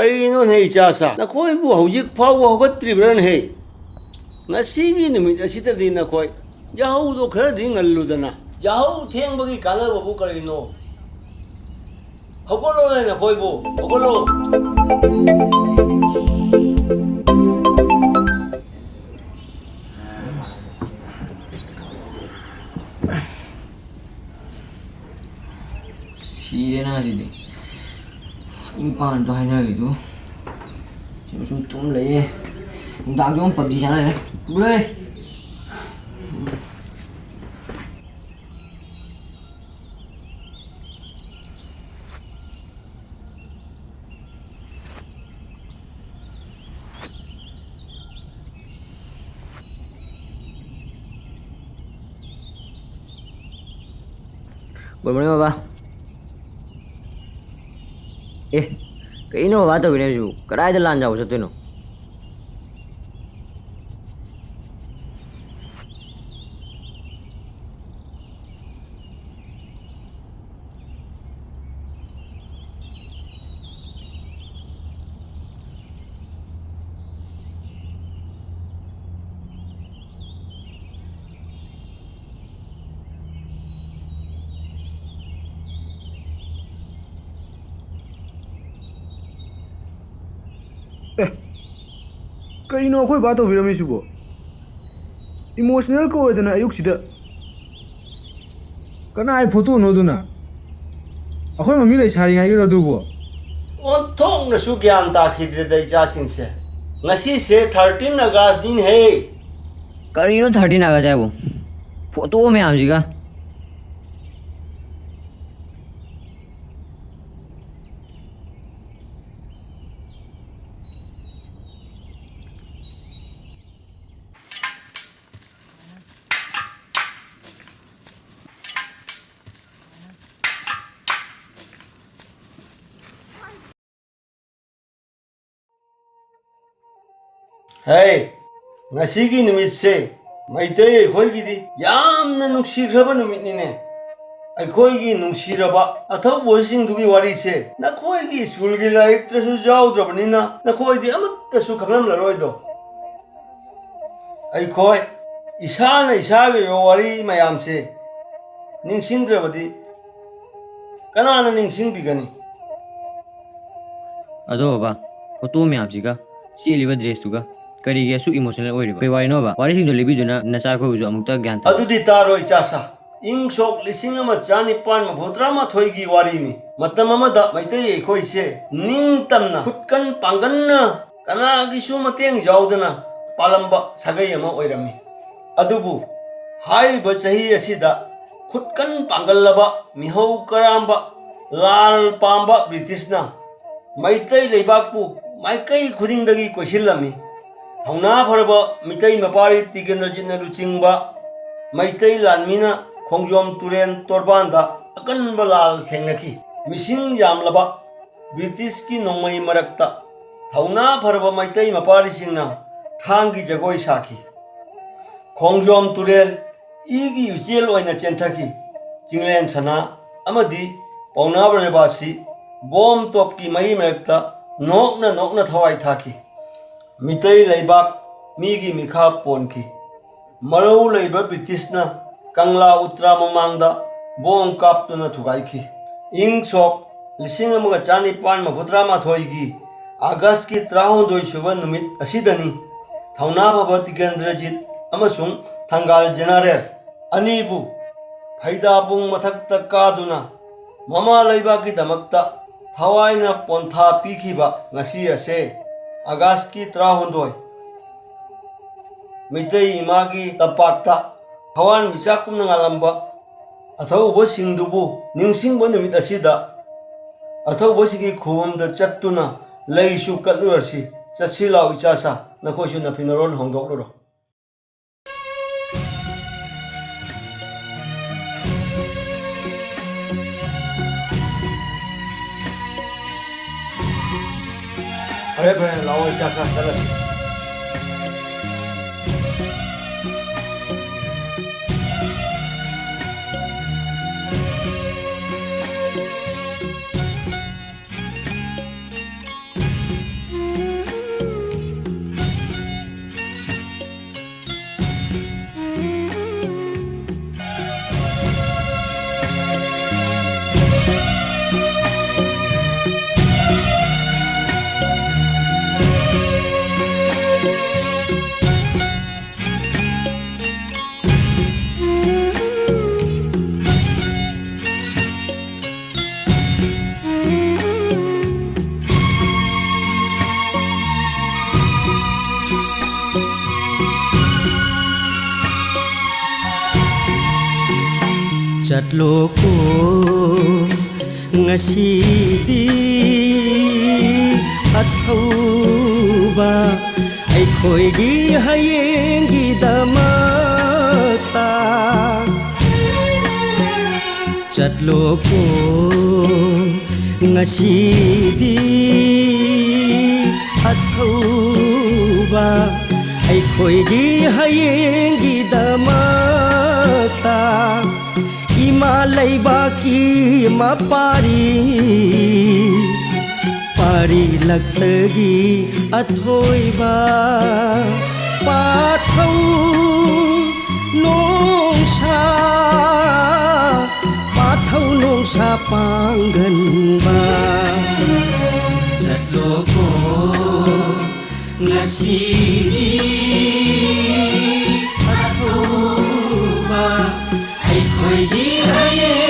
Karino hey chasa. Na koi bu hojik phau hogatribran hey. Ngasigi numit asita din na koi. Yahu do khara din ngaludana. Yahu theng bagi kala babu karino. Hogolo na koi bu. Hogolo. Sire na sih deh. Ini pan tuh hanya gitu. Cuma suntum lah ya. Entah jom PUBG sana ya. Boleh. Good morning, Baba. कहीं ना बात हो गई जो कराए चलान जाओ सकते no कहीं अखोई बात हो रमेशबो इमोशनल को अयुक्सीद कना फोटो नोदुना अखोई मम्मी ले सारीङाइगिरो दुबो ओंथोंनसु ग्यान ताखिद्रेदा इचासिंगसे ngasi se 13 अगस्त दिन है करीनो 13 अगस्त है वो फोटो में आम जीगा Hey, ngasigi numit se maitei khoi gi di yamna nungsigraba numit ni ne ai khoi gi nungsiraba athau bolsing dugi wari se na khoi gi school gi laik trasu jau drabani na khoi di amat su khangam la roi do ai khoi isana isabe wari mayam se ningsing drabadi kanana ningsing bigani अदो बाबा photo में आम जीगा सीलिवा dress Tuga करीगे सु emotional ओइरिबा पे वारी nova वारी सिंग Libby दुना नचा को जो अमुक्ता ज्ञान अदुदी तारो इचासा इंग सोक लिसिंग अमा चानी पान मभोत्रा मा थोइगी वारी नि मतम अमदा मैतै एखोइ से निंग तमना खुटकन पांगन कना गिसु मतेंग जाउदना पालंबा सगै अमा ओइरमी अदुबु हाइबा सही असिदा खुटकन पांगलबा मिहौ करांबा लाल पांबा ब्रिटिशना मैतै लेबाकपु माइकै खुदिंगदगी कोइसिलमी थौना फरबा मितै मपारी तिगेंद्रजीत लुचिंगबा मैतै लानमीना खोंजोम तुरेन तोरबानदा अकनबा लाल थेंगनखी मिसिंग यामलबा ब्रिटिश की नोंमै मरक्ता थौना फरबा मैतै मपारी सिंगना थांगी जगोई साखी खोंजोम तुरेन इगी उचेल ओइना चेंथखी चिंगलेन सना अमदी पौनाबरेबासी बॉम टॉप की मई मरक्ता नोकना थवाई थाकी मितै लेबाक मीगी मिखा पोनखी मरौ लेबा ब्रिटिशना कंगला उत्तरा ममांगदा बोम कापतुना थुगाइखी इंग सोक लिसिंग अमगा चानिपान मफुत्रा माथोइगी अगस्त की 32 सुबह नुमित असिदनी थौना भबा तिगेंद्रजीत अमसुंग थंगाल जनरल अनीबु फैदापुंग मथक्ता कादुना ममा लेबाकी दमक्ता थवाइना पोंथा पीखिबा ngasi ase अगस्त की 32 मितै इमागी तपाक्ता हवान मिचाकुम नंगालंबा अथौबो सिंगदुबु निंगसिंगबो नुमित असिदा अथौबो सिगी खुबमदा चत्तुना लैसु कलुरसी चसिलाउ इचासा नखोसु नफिनरोन होंदोकलो अरे भाई लाओ इचासा चलसी Chatloko ngasidi at hauba ay ko'y di hayeng gidamata Chatloko ngasidi at hauba ay ko'y di hayeng gidamata Imalay baki mapari Pari lagtagi at hoy ba Pataw nung siya Pataw nung siya panggan ba Chatloko ngasidi at hoy ba ay ko'y di hayeng